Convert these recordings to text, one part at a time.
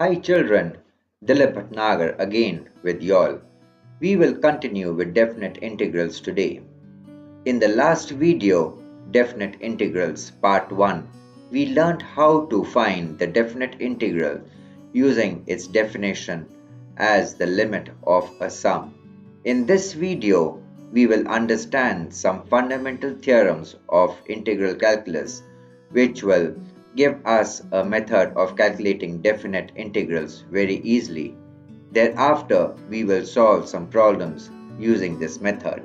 Hi children, Dilip Bhatnagar again with y'all. We will continue with definite integrals today. In the last video, Definite Integrals Part 1, we learned how to find the definite integral using its definition as the limit of a sum. In this video, we will understand some fundamental theorems of integral calculus which will give us a method of calculating definite integrals very easily. Thereafter, we will solve some problems using this method.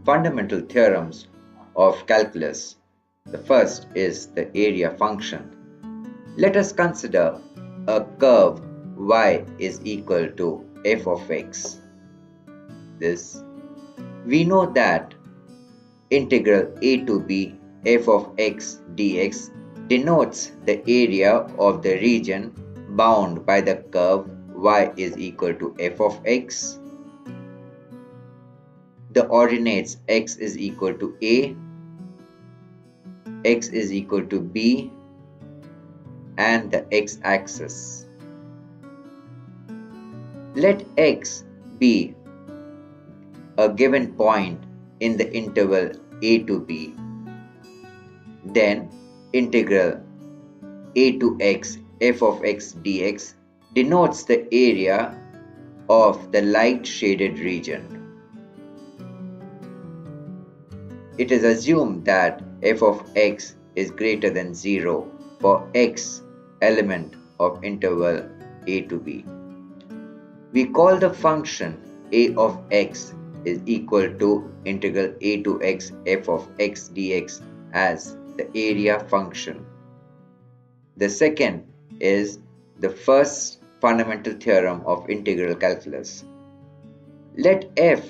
Fundamental theorems of calculus. The first is the area function. Let us consider a curve y is equal to f of x. We know that integral a to b f of x dx denotes the area of the region bound by the curve y is equal to f of x. The ordinates x is equal to a, x is equal to b, and the x-axis. Let x be a given point in the interval a to b. Then integral a to x f of x dx denotes the area of the light shaded region. It is assumed that f of x is greater than 0 for x element of interval a to b. We call the function a of x is equal to integral a to x f of x dx as the area function. The second is the first fundamental theorem of integral calculus. Let f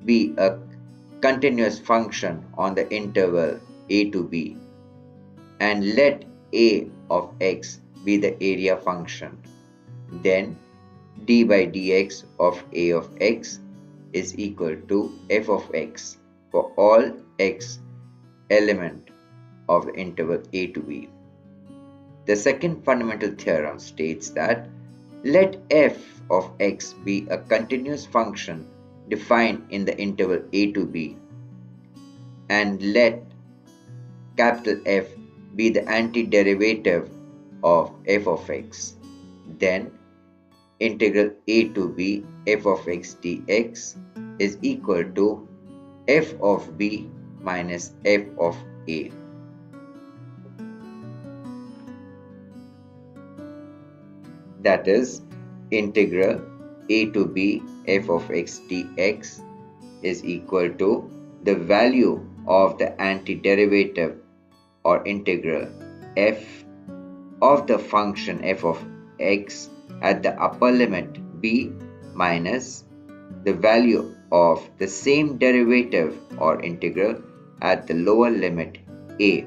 be a continuous function on the interval a to b, and let a of x be the area function. Then d by dx of a of x is equal to f of x for all x element of the interval a to b. The second fundamental theorem states that let f of x be a continuous function defined in the interval a to b, and let capital F be the antiderivative of f of x. Then integral a to b f of x dx is equal to f of b minus f of a. That is, integral a to b f of x dx is equal to the value of the antiderivative or integral f of the function f of x at the upper limit b minus the value of the same derivative or integral at the lower limit a.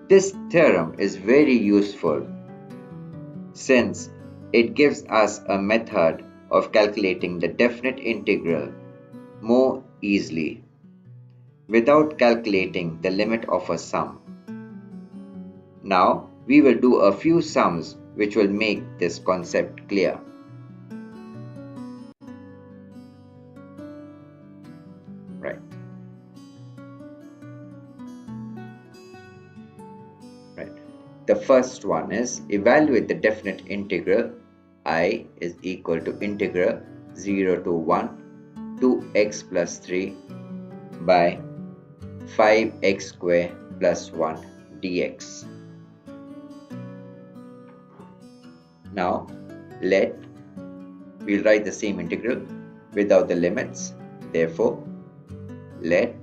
This theorem is very useful since it gives us a method of calculating the definite integral more easily without calculating the limit of a sum. Now we will do a few sums which will make this concept clear. Right. The first one is evaluate the definite integral I is equal to integral 0 to 1 2x plus 3 by 5x square plus 1 dx. Now we'll write the same integral without the limits. Therefore, let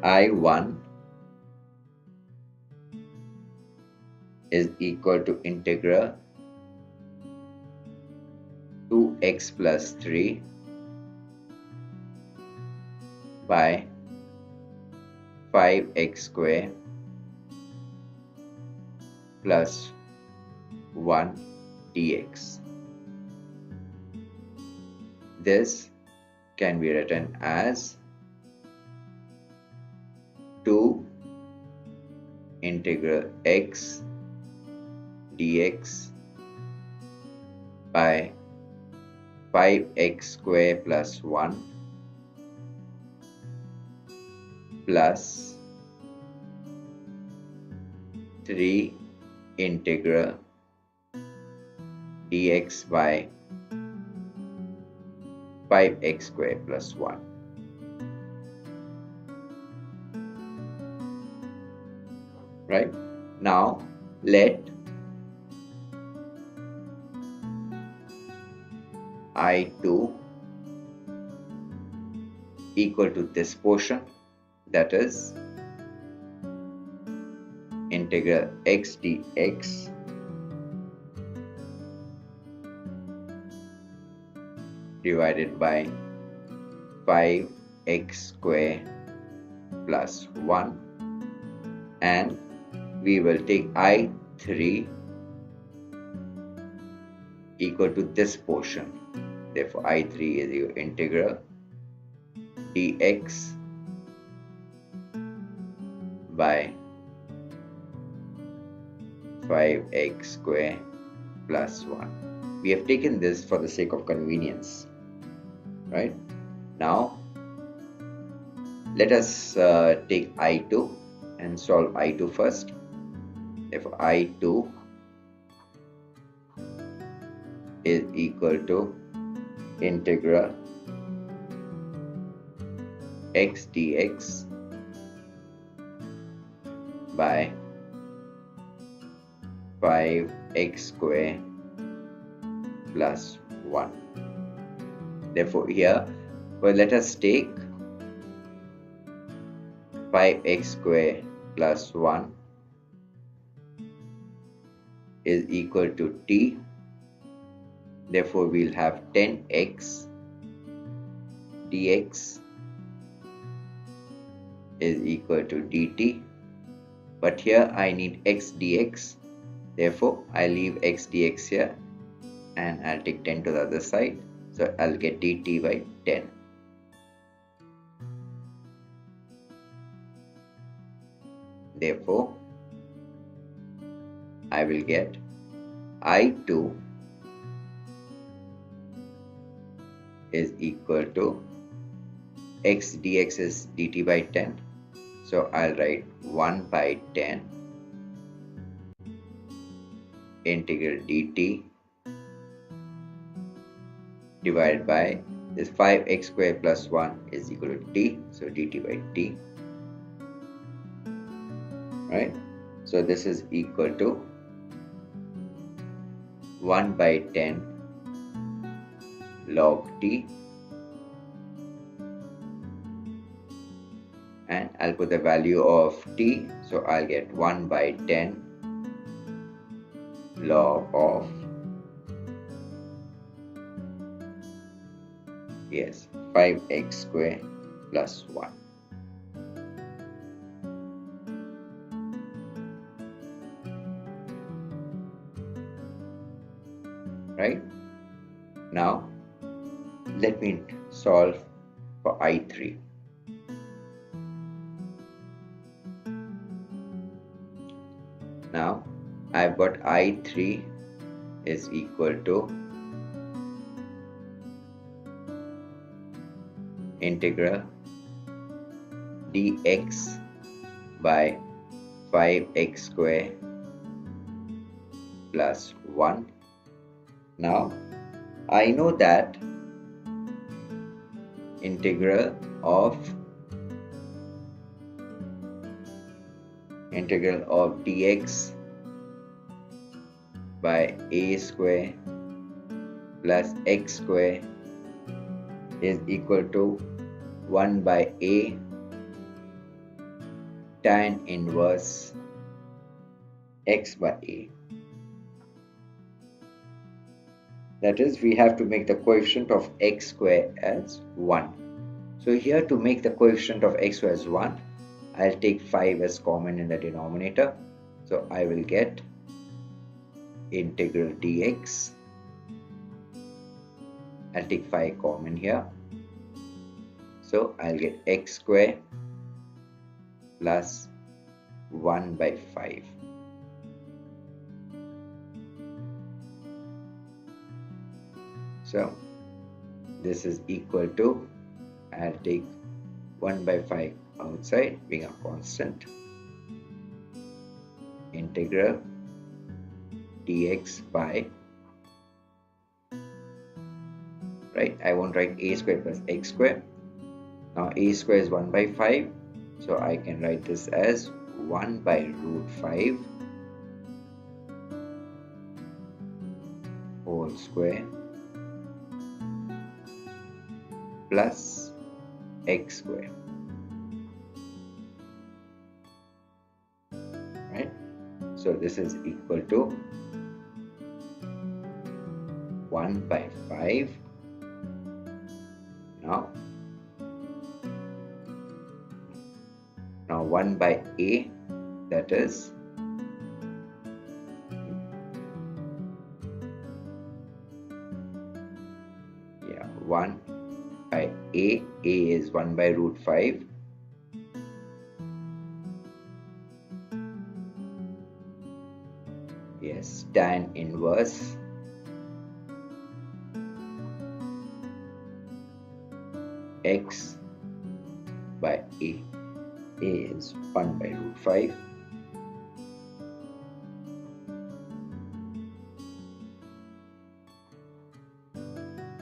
I1 is equal to integral 2x plus 3 by 5x square plus 1 dx. This can be written as 2 integral x dx by 5x square plus 1 plus 3 integral dx by 5x square plus 1. Right? Now let I2 equal to this portion, that is integral x dx divided by 5x square plus 1, and we will take I3 equal to this portion. Therefore, I3 is your integral dx by 5x square plus 1. We have taken this for the sake of convenience. Right? Now, let us take I2 and solve I2 first. Therefore, I2 is equal to integral x dx by 5x square plus 1. Therefore, here, well, let us take 5x square plus 1 is equal to t. Therefore, we'll have 10x dx is equal to dt. But here I need x dx. Therefore, I leave x dx here and I'll take 10 to the other side. So I'll get dt by 10. Therefore, I will get I2 is equal to x dx is dt by 10. So I'll write 1 by 10 integral dt divided by this 5x square plus 1 is equal to t. So dt by t. Right? So this is equal to 1 by 10 log t, and I'll put the value of t, so I'll get 1 by 10 log of 5x square plus 1. Right? Now, let me solve for I3. Now, I've got I3 is equal to integral dx by 5x square plus 1. Now, I know that integral of dx by a square plus x square is equal to 1 by a tan inverse x by a. That is, we have to make the coefficient of x square as 1. So here, to make the coefficient of x square as 1, I'll take 5 as common in the denominator. So I will get integral dx I'll take 5 common here. So I'll get x square plus 1 by 5. So this is equal to, I'll take 1 by 5 outside being a constant, integral dx by, right, I won't write a square plus x square. Now a square is 1 by 5, so I can write this as 1 by root 5 whole square plus x square, right? So this is equal to 1 by 5. Now 1 by a, that is 1 by a is 1 by root 5. Yes, tan inverse x by a. A is 1 by root 5.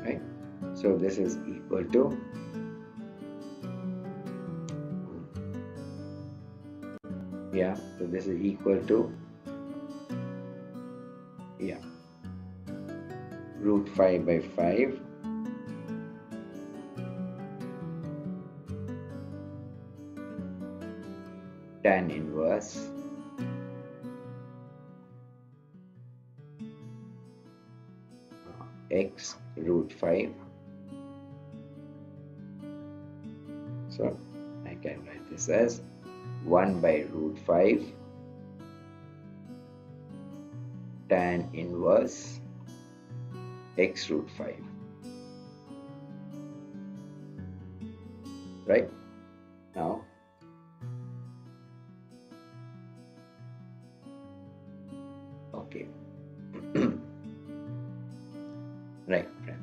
Right? So this is equal to so this is equal to root 5 by 5 tan inverse x root 5. So I can write this as 1 by root 5 tan inverse x root 5. Right? Now okay. Right, friend.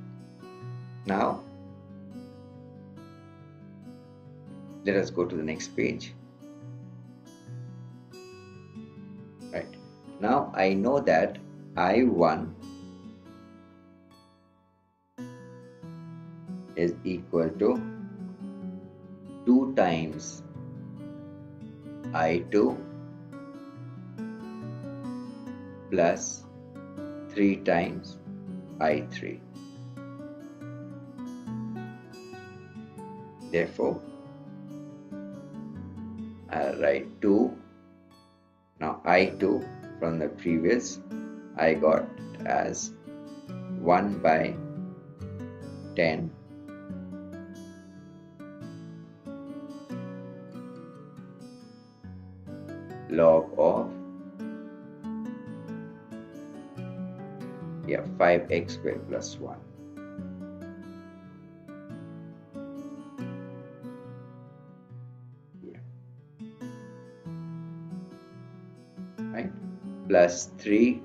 Now let us go to the next page. Right. Now I know that I1 is equal to 2 times I2 plus 3 times I3. Therefore, I'll write 2. Now I2 from the previous I got as 1 by 10 log of 5x squared plus 1. Right? Plus 3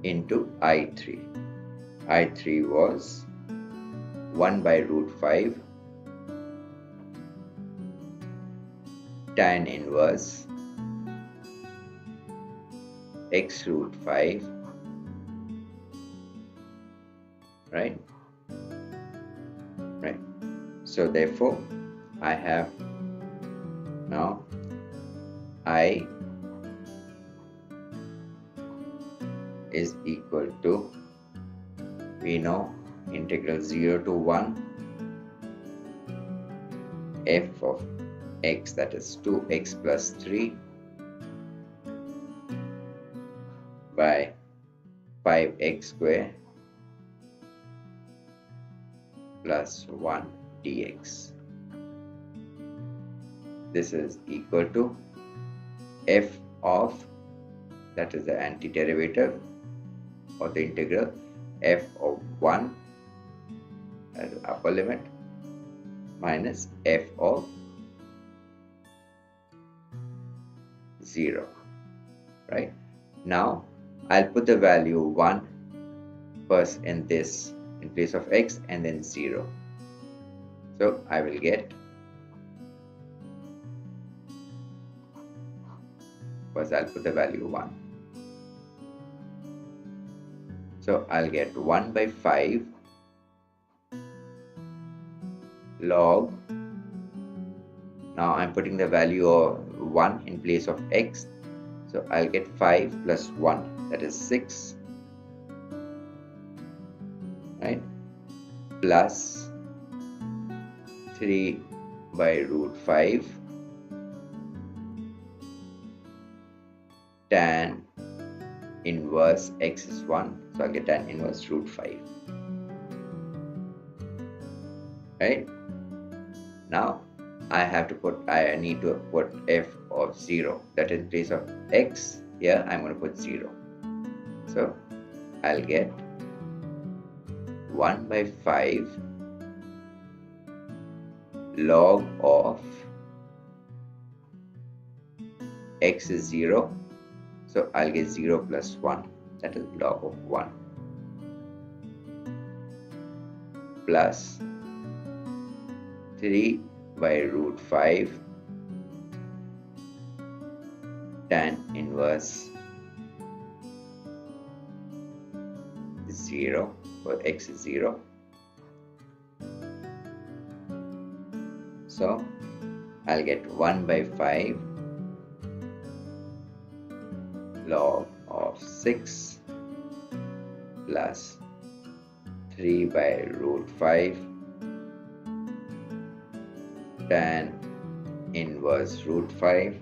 into I3. I3 was 1 by root 5 tan inverse x root 5. Right? Right. So therefore, I have now I is equal to, we know, integral 0 to 1 f of x, that is 2x plus 3 by 5x square plus 1 dx. This is equal to f of, that is the antiderivative or the integral, f of 1 as upper limit minus f of 0, right? Now I'll put the value 1 first in this in place of x and then 0. So I will get, first I'll put the value 1. So I'll get 1 by 5 log, now I'm putting the value of 1 in place of x, so I'll get 5 plus 1, that is 6, right, plus 3 by root 5 tan inverse x is 1, so I'll get tan inverse root 5, right? Now I need to put f of 0, that is in place of x, here I'm going to put 0. So I'll get 1 by 5 log of x is 0, so I'll get 0 plus 1, that is log of 1, plus 3 by root 5 tan inverse 0 for x is 0. So I'll get 1 by 5 log of 6 plus 3 by root 5 tan inverse root 5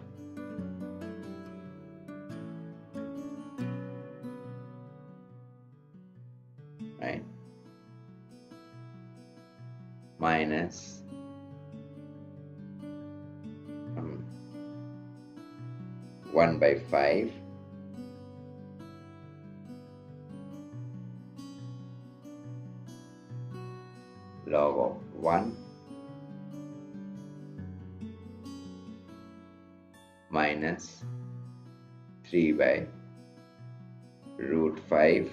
right, minus 1 by 5 log of 1 minus 3 by root 5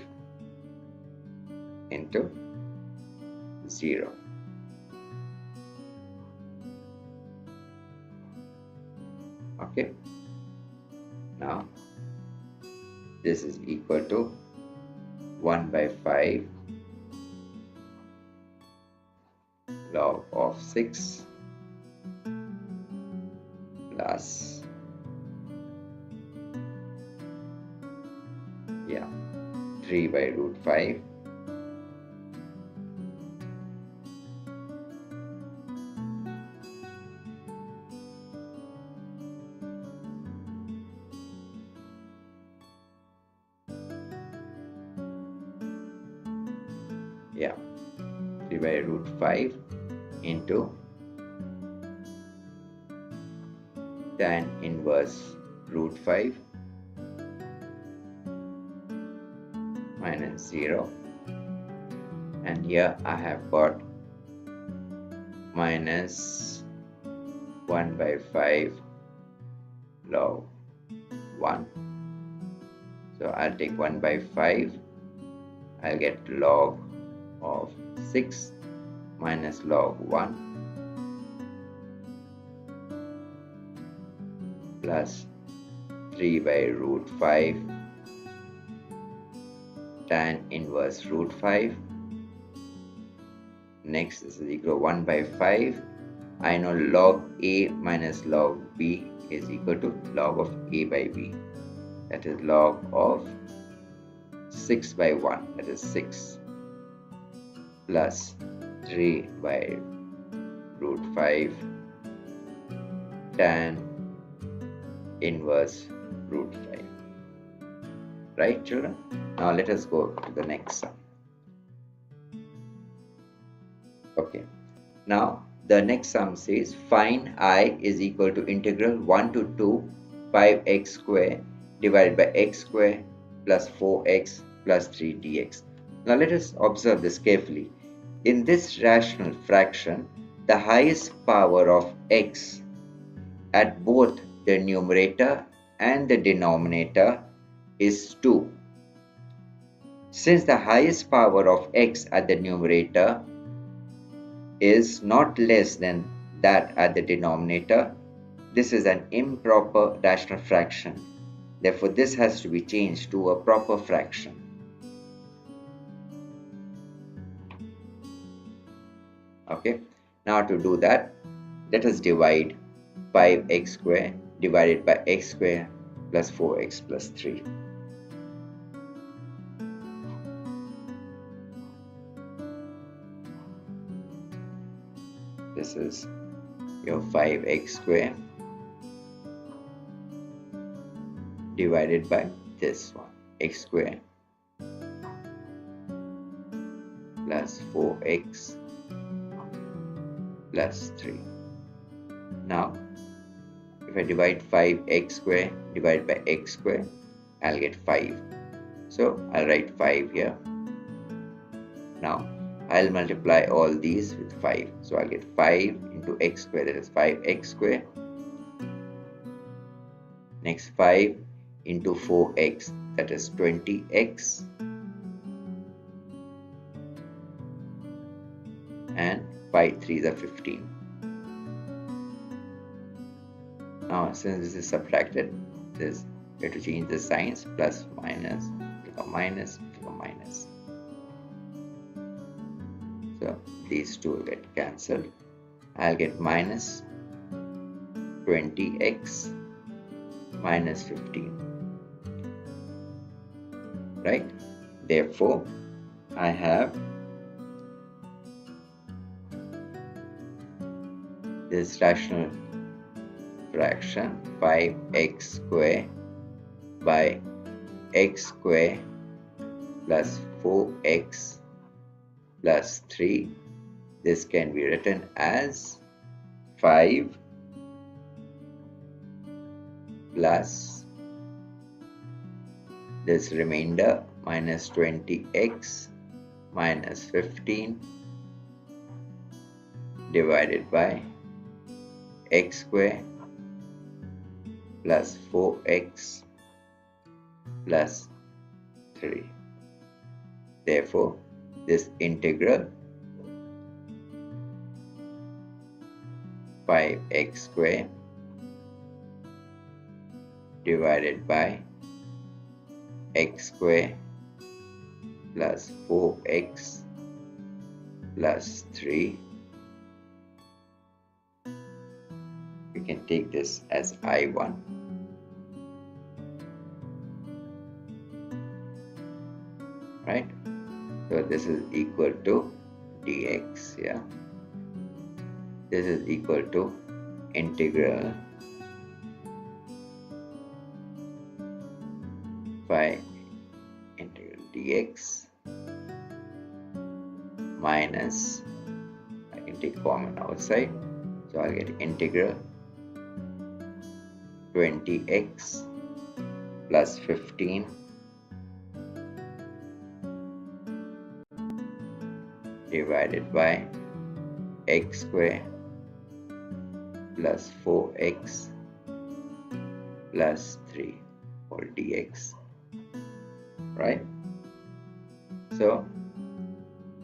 into 0. Okay, now this is equal to 1 by 5 log of 6 plus 3 by root 5 3 by root 5 into tan inverse root 5 minus 0, and here I have got minus 1 by 5 log 1. So I'll take 1 by 5, I'll get log of 6 minus log 1 plus 3 by root 5 tan inverse root 5. Next, this is equal to 1 by 5. I know log a minus log b is equal to log of a by b. That is log of 6 by 1, that is 6, plus 3 by root 5 tan inverse root 5. Right, children? Now let us go to the next sum. Okay, now the next sum says find I is equal to integral 1 to 2 5x square divided by x square plus 4x plus 3 dx. Now let us observe this carefully. In this rational fraction, the highest power of x at both the numerator and the denominator is 2. Since the highest power of x at the numerator is not less than that at the denominator, this is an improper rational fraction. Therefore, this has to be changed to a proper fraction. Okay, now to do that, let us divide 5x squared divided by x squared plus 4x plus 3. This is your 5x squared divided by this one, x squared plus 4x plus 3. Now, if I divide 5x squared divided by x squared, I'll get 5. So, I'll write 5 here. Now, I'll multiply all these with 5. So, I'll get 5 into x squared, that is 5x squared. Next, 5 into 4x, that is 20x. And 5 3s are 15. Now, since this is subtracted, we have to change the signs. Plus, minus, become minus, become minus. So, these two will get cancelled. I'll get minus 20x minus 15. Right? Therefore, I have this rational fraction 5x squared by x squared plus 4x plus 3. This can be written as 5 plus this remainder minus 20x minus 15 divided by x squared plus 4x plus 3. Therefore, this integral 5x squared divided by x squared plus 4x plus 3. We can take this as I1. Right? So this is equal to dx, yeah. This is equal to integral 5 integral dx minus, I can take common outside, so I'll get integral 20x plus 15 divided by x squared plus 4x plus 3 for dx. Right? So,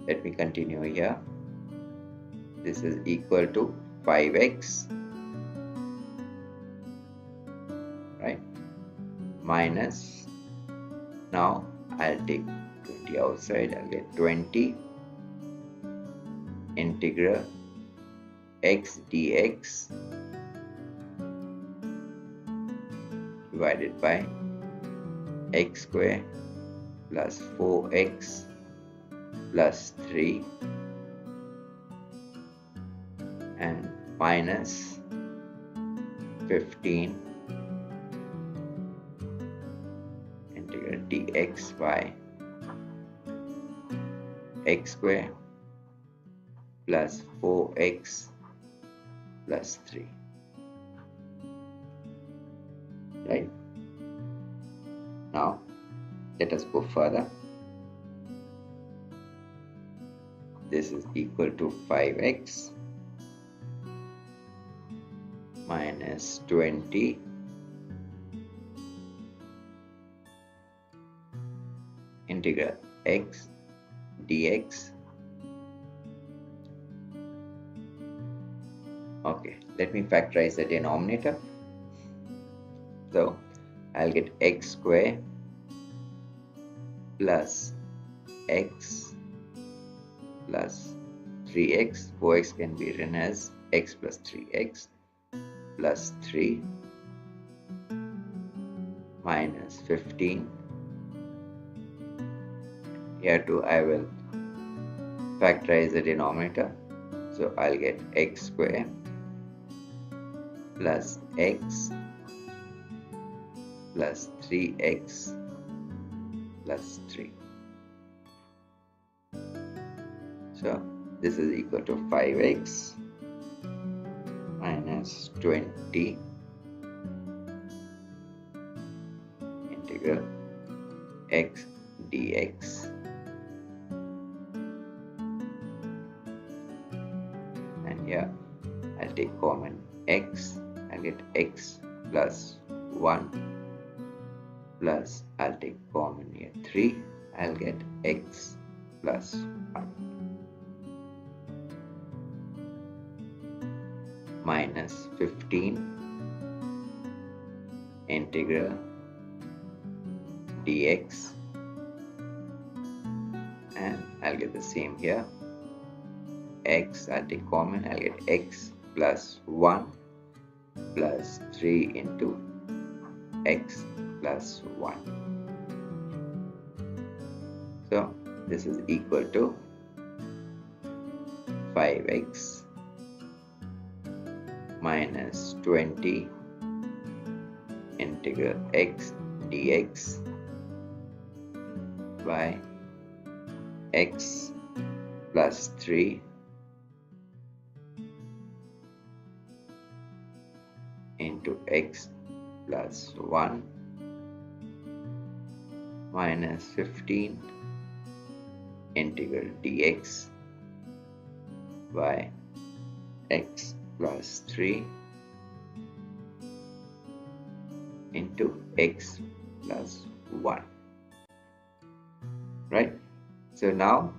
let me continue here. This is equal to 5x, right, minus, now I'll take 20 outside, I'll get 20 integral x dx divided by x squared plus 4x plus 3 and minus 15 integral dx by x squared plus 4x plus 3. Right? Now, let us go further. this is equal to 5x minus 20 integral x dx. Okay, let me factorize the denominator. So I'll get x square plus x plus 3x. 4x can be written as x plus 3x plus 3 minus 15. Here too I will factorize the denominator. So I'll get x square plus x plus 3x plus 3. So this is equal to 5x minus 20 integral x dx. And here I'll take common x. I'll get x plus 1 plus I'll take common here 3. I'll get x plus 1 minus 15 integral dx, and I'll get the same here. X, I'll take common, I'll get x plus 1 plus 3 into x plus 1. So this is equal to 5x minus 20 integral x dx by x plus 3 into x plus 1 minus 15 integral dx by x plus 3 into x plus 1. Right? So now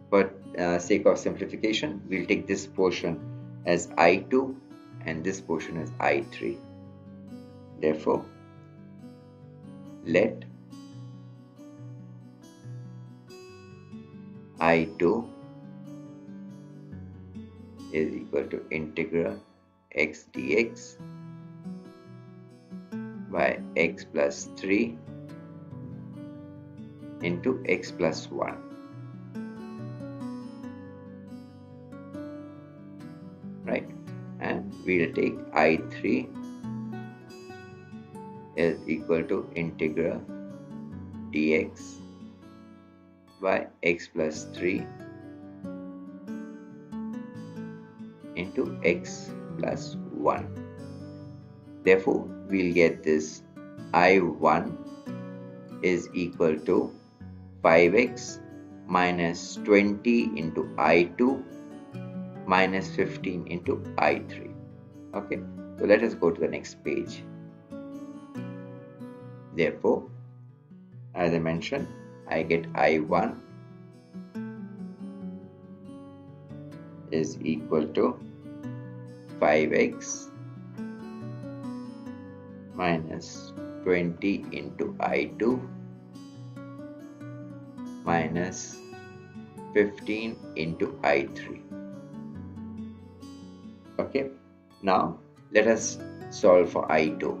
for sake of simplification, we'll take this portion as I2 and this portion as I3. Therefore, let I2 is equal to integral x dx by x plus 3 into x plus 1. Right? And we'll take I3 is equal to integral dx by x plus 3 into x plus 1. Therefore, we'll get this I1 is equal to 5x minus 20 into I2 minus 15 into I3. Okay, so let us go to the next page. Therefore, as I mentioned, I get I1 is equal to 5x minus 20 into I2 minus 15 into I3. Okay, now let us solve for I2.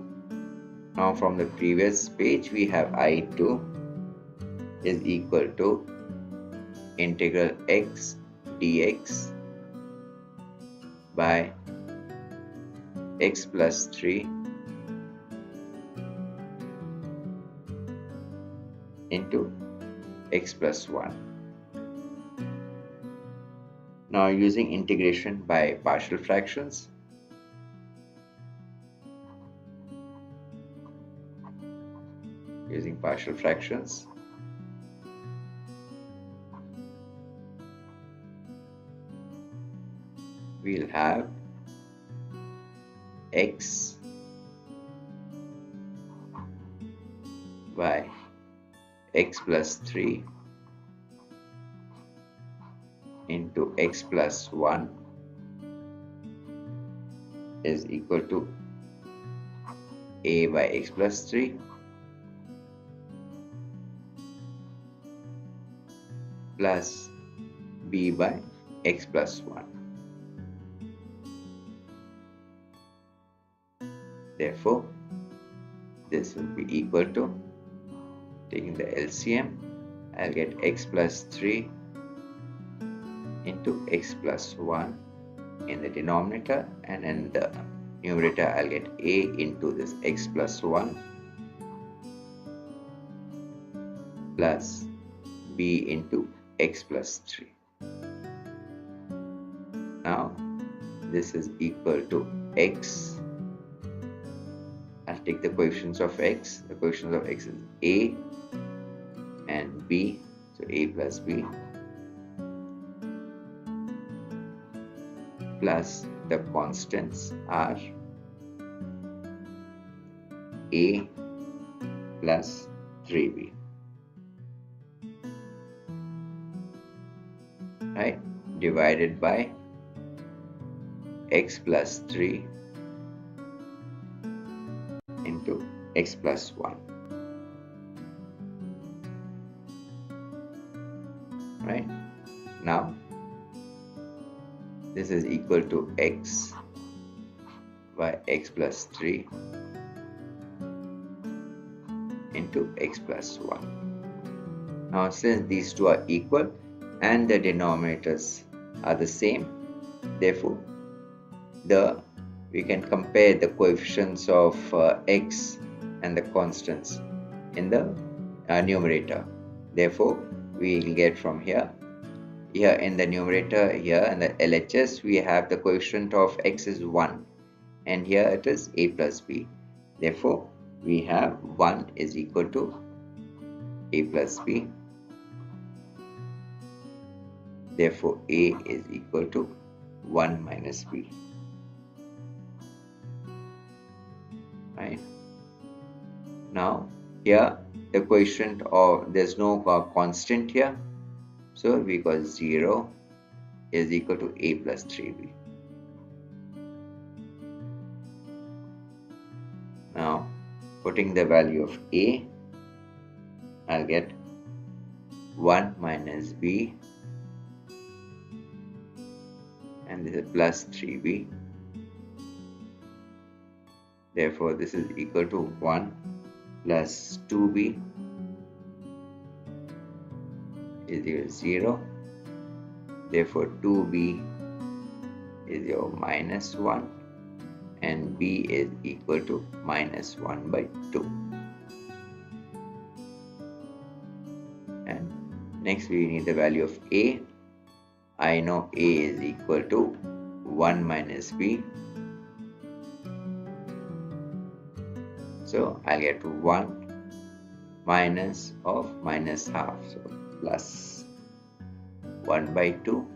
Now from the previous page we have I2 is equal to integral x dx by x plus 3 into x plus 1. Now using integration by partial fractions, we'll have x by x plus 3 into x plus 1 is equal to a by x plus 3 plus b by x plus 1. Therefore, this will be equal to, taking the LCM, I'll get x plus 3 into x plus 1 in the denominator, and in the numerator I'll get a into this x plus 1 plus b into x plus 3. Now this is equal to x. I'll take the coefficients of x. The coefficients of x is a and b, so a plus b, plus the constants are a plus 3b, right, divided by x plus 3 into x plus 1, right? Now this is equal to x by x plus 3 into x plus 1. Now since these two are equal and the denominators are the same, therefore we can compare the coefficients of x and the constants in the numerator. Therefore, we will get from here in the numerator, here in the LHS, we have the coefficient of x is 1, and here it is a plus b. Therefore, we have 1 is equal to a plus b. Therefore, a is equal to 1 minus b. Right? Now, here the coefficient of, there's no constant here, so we got 0 is equal to a plus 3b. Now, putting the value of a, I'll get 1 minus b, and this is plus 3b. Therefore, this is equal to 1 plus 2b is equal to 0. Therefore, 2b is your minus 1 and b is equal to minus 1 by 2. And next we need the value of a. I know a is equal to 1 minus b. So I'll get 1 minus of minus half, so plus 1 by 2.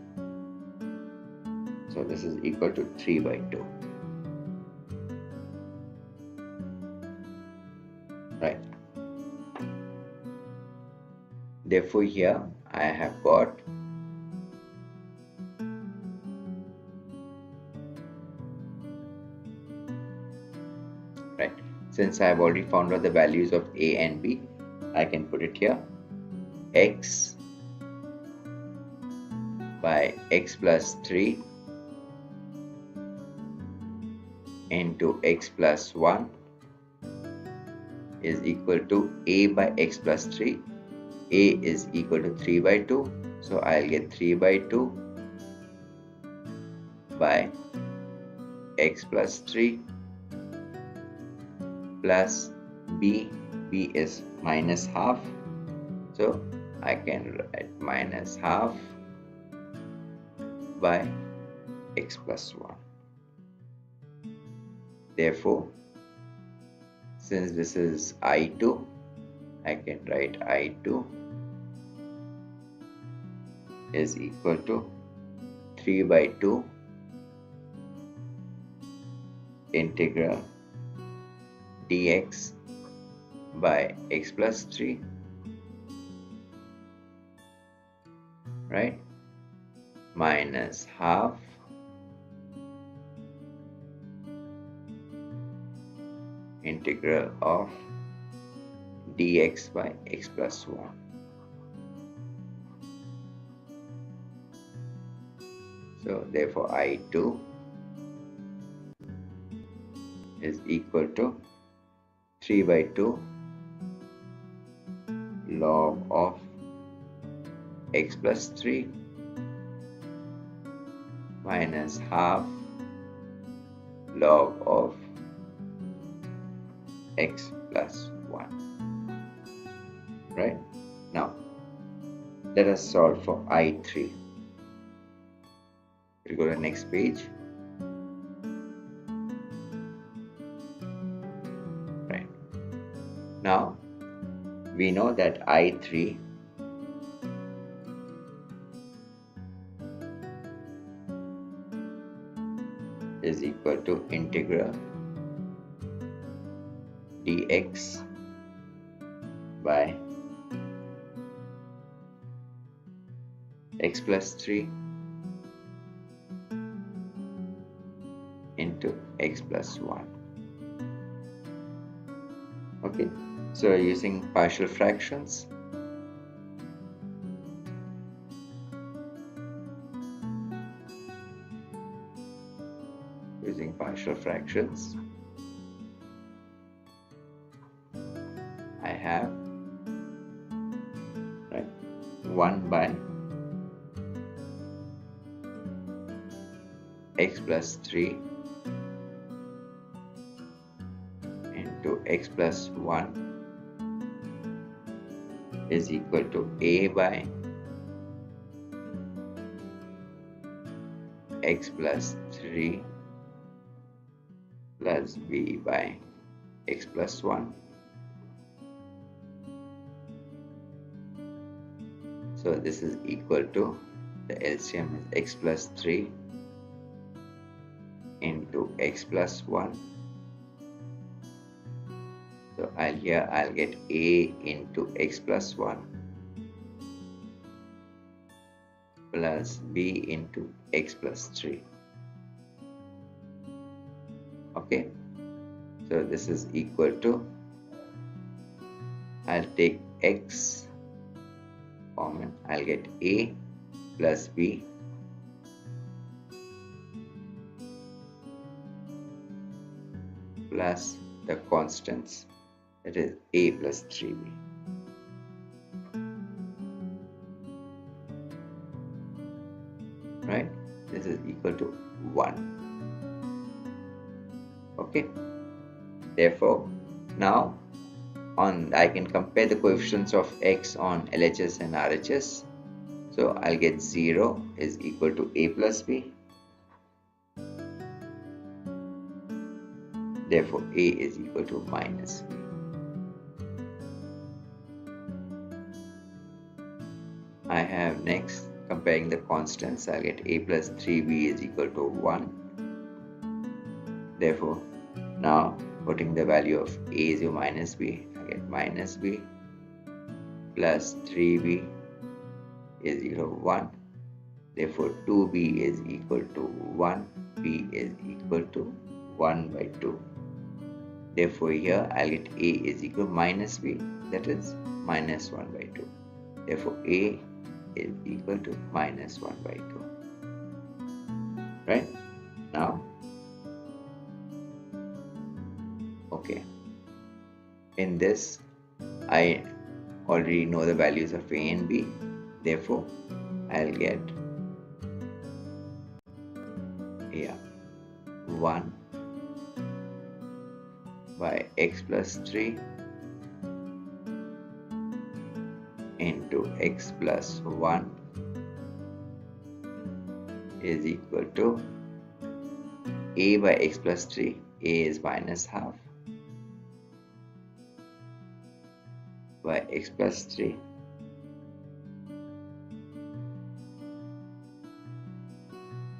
So this is equal to 3 by 2. Right. Therefore, here I have got since I have already found out the values of a and b, I can put it here. X by x plus 3 into x plus 1 is equal to a by x plus 3. A is equal to 3 by 2. So I'll get 3 by 2 by x plus 3 plus b is minus half, so I can write minus half by x plus 1. Therefore, since this is I2, I can write I2 is equal to 3 by 2 integral dx by x plus 3, right, minus half integral of dx by x plus 1. So therefore I2 is equal to 3 by 2 log of x plus 3 minus half log of x plus 1. Right? Now, let us solve for I3. We'll go to the next page. Right. Now, we know that I3 is equal to integral dx by x plus 3 into x plus 1. Okay, so using partial fractions, I have, right, 1 by x plus 3 into x plus 1 is equal to a by x plus 3 plus b by x plus 1. So this is equal to, the LCM is x plus 3 into x plus 1. So I'll get a into x plus 1 plus b into x plus 3. Okay, so this is equal to, I'll take x common, I'll get a plus b plus the constants, that is a plus 3b. Right? This is equal to 1. Okay. Therefore, now I can compare the coefficients of x on LHS and RHS. So I'll get 0 is equal to a plus b. Therefore, a is equal to minus b. I have next comparing the constants. I'll get a plus 3b is equal to 1. Therefore, now putting the value of a is minus b, I get minus b plus 3b is equal to 1. Therefore, 2b is equal to 1, b is equal to 1 by 2. Therefore, here I'll get a is equal to minus b, that is minus 1 by 2. Therefore, a is equal to minus 1 by 2. Right? Now, okay, in this I already know the values of a and b. Therefore, I'll get 1 by x plus 3 into x plus 1 is equal to a by x plus 3. A is minus half by x plus 3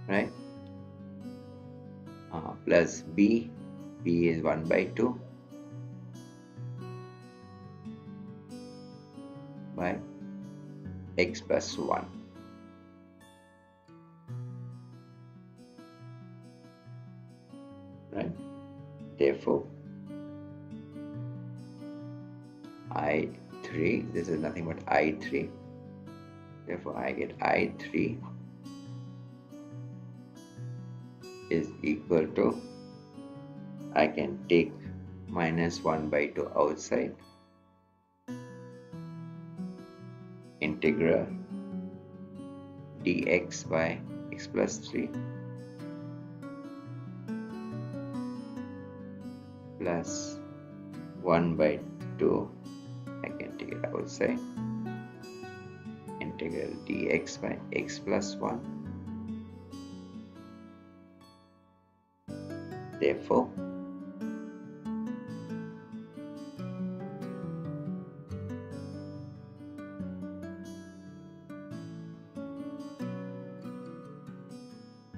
right, plus b b is 1 by 2 by x plus 1. Right? Therefore, I3, this is nothing but I3. Therefore, I get I3 is equal to, I can take minus 1 by 2 outside, integral dx by x plus 3 plus 1 by 2, I can take it outside, integral dx by x plus 1. Therefore,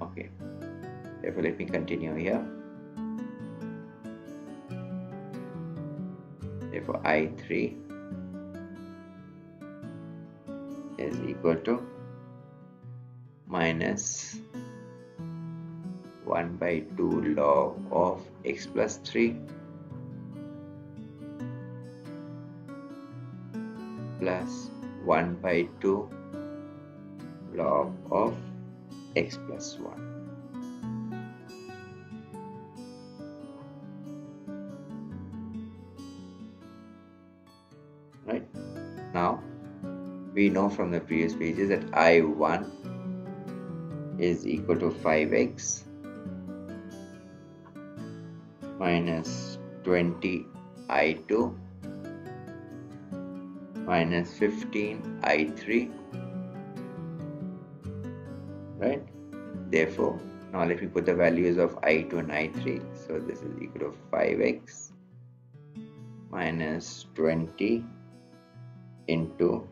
okay, therefore let me continue here. Therefore, I3 is equal to minus 1 by 2 log of x plus 3 plus 1 by 2 log of x plus 1. Right? Now, we know from the previous pages that I1 is equal to 5x minus 20 I2 minus 15 I3. Right? Therefore, now let me put the values of I2 and I3. So this is equal to 5x minus 20 into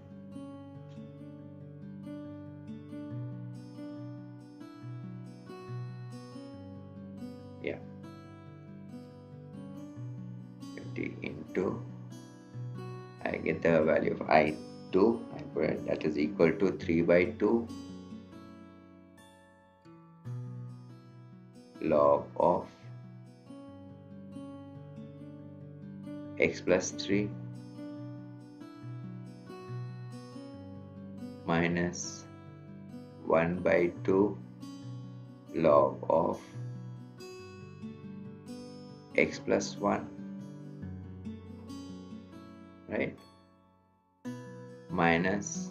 20 into, I get the value of I2, that is equal to 3 by 2 log of x plus 3 minus 1 by 2 log of x plus 1, right, minus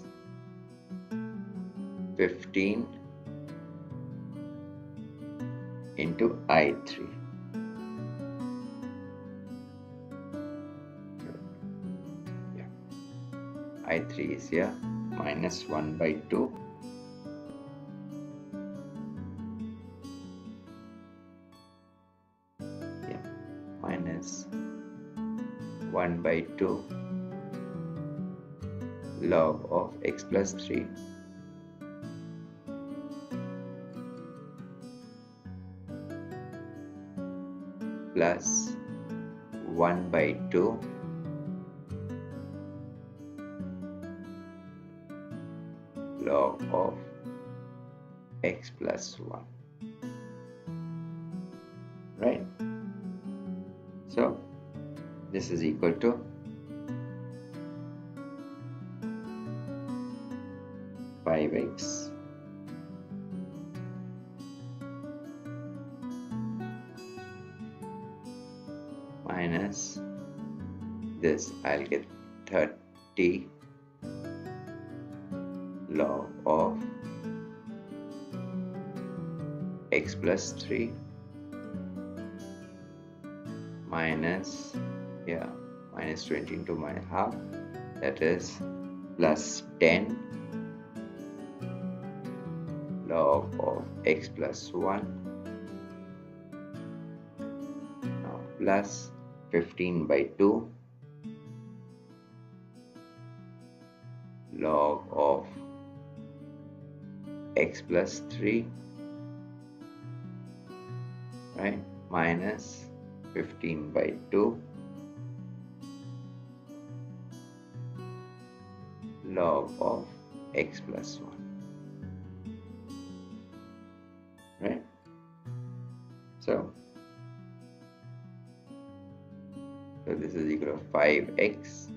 15 into I3. Yeah. I3 is here, minus 1 by 2 minus 1 by 2 log of x plus 3 plus 1 by 2 log of x plus 1. Right? So this is equal to 5x minus this, I'll get 30 log of x plus 3 minus, minus 20 into minus half, that is plus 10 log of x plus 1, now plus 15 by 2 log of x plus 3, right, minus 15 by 2 log of x plus 1. Right? So this is equal to 5x.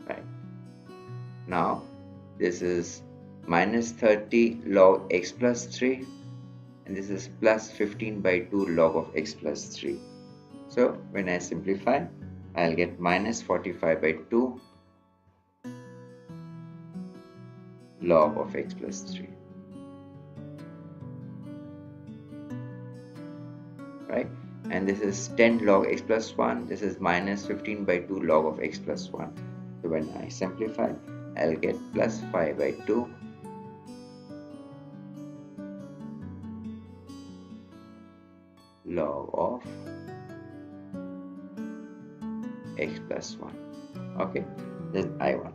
Right? Now this is minus 30 log x plus 3, and this is plus 15 by 2 log of x plus 3. So when I simplify, I'll get minus 45 by 2 log of x plus 3. Right? And this is 10 log x plus 1. This is minus 15 by 2 log of x plus 1. So when I simplify, I'll get plus 5 by 2 log of x plus 1. Okay, this is I1.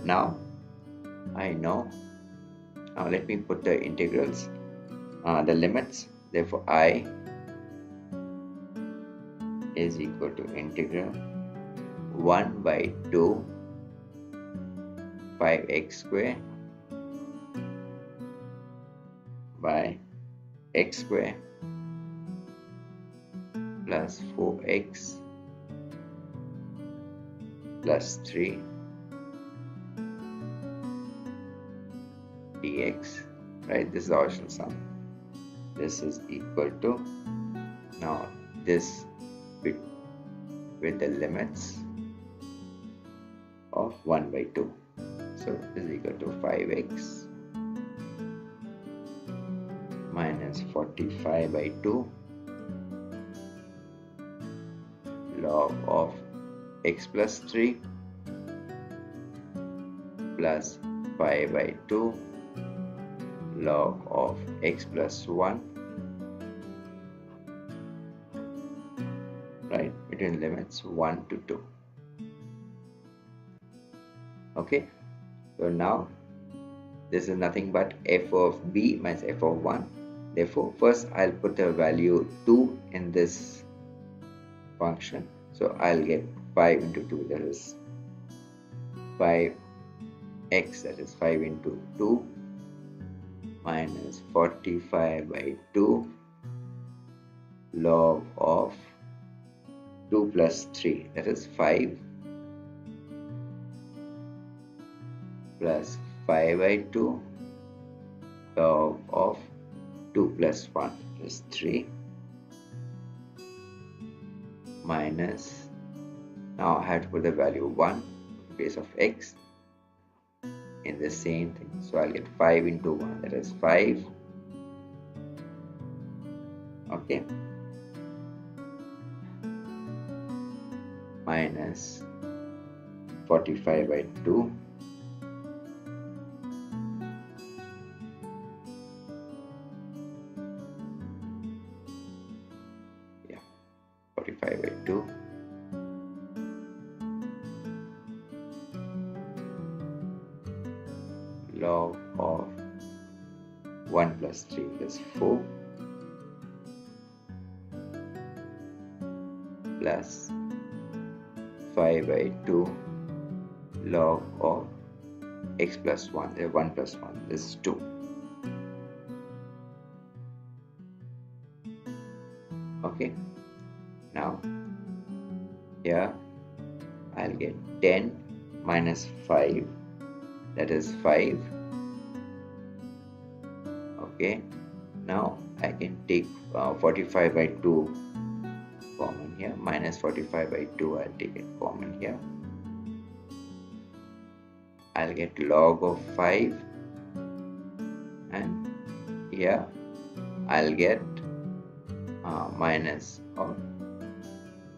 Now I know. Now let me put the integrals, the limits. Therefore I is equal to integral 1 by 2 5x square by x square plus 4x plus 3 dx. Right, this is the original sum. This is equal to, now this bit with the limits of 1 by 2. So this is equal to 5x minus 45 by 2 log of x plus 3 plus 5 by 2 log of x plus 1, right, between limits 1 to 2. Okay, so now this is nothing but f of b minus f of 1. Therefore first I'll put the value 2 in this function. So I'll get 5 into 2, that is 5x, that is 5 into 2 minus 45 by 2 log of 2 plus 3, that is 5 plus 5 by 2 log of 2 plus 1 is 3 minus, now I have to put the value 1 in place of x in the same thing. So I'll get 5 into 1, that is 5. Okay, minus 45 by 2 45 by 2 log of 1 plus 3 plus 4 plus 5 by 2 log of x plus 1, there 1 plus 1 is 2. Okay, now here I'll get 10 minus 5, that is 5. Okay, now I can take 45 by 2 common here, minus 45 by 2 I'll take it common here. I'll get log of 5, and here I'll get minus of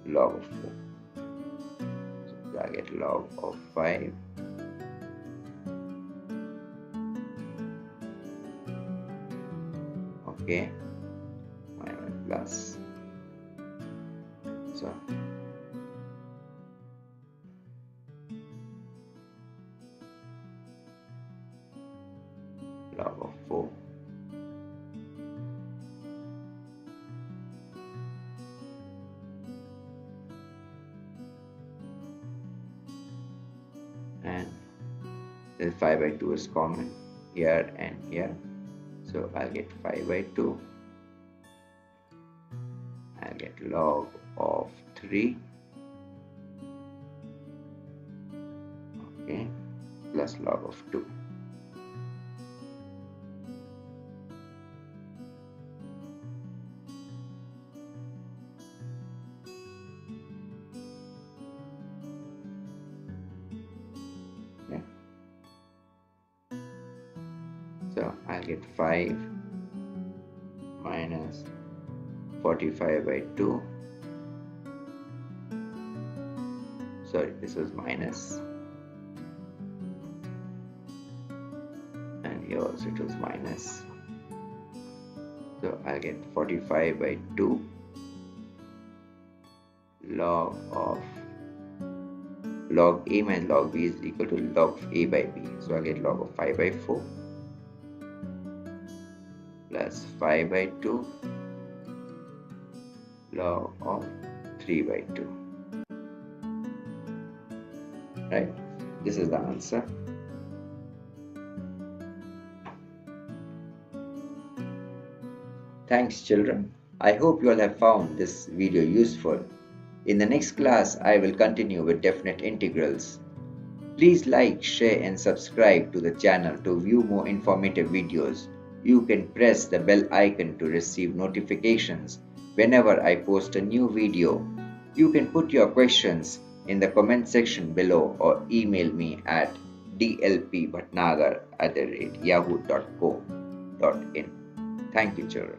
log of 4. So I'll get log of 5 okay, minus plus, so log of 4 and then 5 by 2 is common here and here, so I'll get 5 by 2. I'll get log of 3, okay, plus log of 2. Okay. So I'll get 5 minus 45 by 2. Sorry, this was minus, and here also it was minus. So I'll get 45 by 2 log of log a minus log b is equal to log of a by b. So I'll get log of 5 by 4 plus 5 by 2 log of 3 by 2. Right? This is the answer. Thanks, children. I hope you all have found this video useful. In the next class, I will continue with definite integrals. Please like, share and subscribe to the channel to view more informative videos. You can press the bell icon to receive notifications whenever I post a new video. You can put your questions in the comment section below or email me at dlpbhatnagar@yahoo.co.in. Thank you, children.